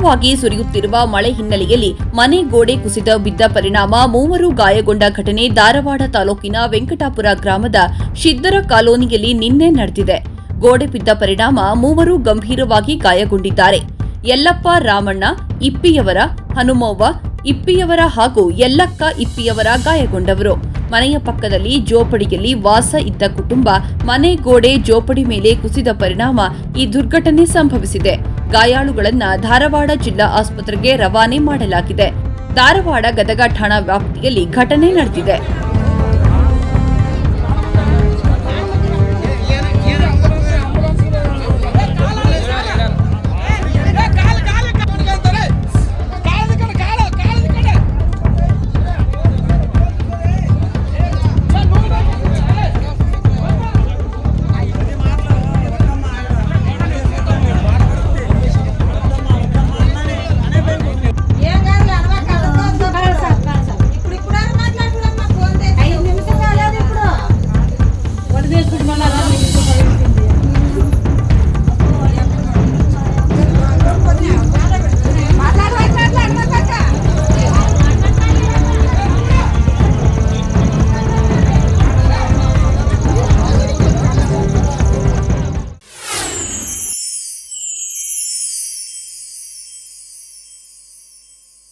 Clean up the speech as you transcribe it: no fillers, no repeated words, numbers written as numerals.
ತೀವ್ರವಾಗಿ ಸುರಿಯುತ್ತಿರುವ ಮಳೆ ಹಿನ್ನೆಲೆಯಲ್ಲಿ ಮನೆ ಗೋಡೆ ಕುಸಿದ ಬಿದ್ದ ಪರಿಣಾಮ 3 ಗಾಯಗೊಂಡ ಘಟನೆ ಧಾರವಾಡ ತಾಲೂಕಿನ ವೆಂಕಟಾಪುರ ಗ್ರಾಮದ ಶಿದ್ದರ ಕಾಲೋನಿಯಲ್ಲಿ ನಿನ್ನೆ ನಡೆದಿದೆ. ಗೋಡೆ ಬಿದ್ದ ಪರಿಣಾಮ 3 ಗಂಭೀರವಾಗಿ ಗಾಯಗೊಂಡಿದ್ದಾರೆ. ಯಲ್ಲಪ್ಪ ರಾಮಣ್ಣ ಇಪ್ಪಿಯವರ, ಹನುಮವ್ವ ಇಪ್ಪಿಯವರ ಹಾಗೂ ಯಲ್ಲಕ್ಕ ಇಪ್ಪಿಯವರ ಗಾಯಗೊಂಡವರು. ಮನೆಯ ಪಕ್ಕದಲ್ಲಿ ಜೋಪಡಿಯಲ್ಲಿ ವಾಸ ಇದ್ದ ಕುಟುಂಬ ಮನೆ ಗೋಡೆ ಜೋಪಡಿ ಮೇಲೆ ಕುಸಿದ ಪರಿಣಾಮ ಈ ದುರ್ಘಟನೆ ಸಂಭವಿಸಿದೆ. ಗಾಯಾಳುಗಳನ್ನು ಧಾರವಾಡ ಜಿಲ್ಲಾ ಆಸ್ಪತ್ರೆಗೆ ರವಾನೆ ಮಾಡಲಾಗಿದೆ. ಧಾರವಾಡ ಗದಗ ಠಾಣಾ ವ್ಯಾಪ್ತಿಯಲ್ಲಿ ಘಟನೆ ನಡೆದಿದೆ.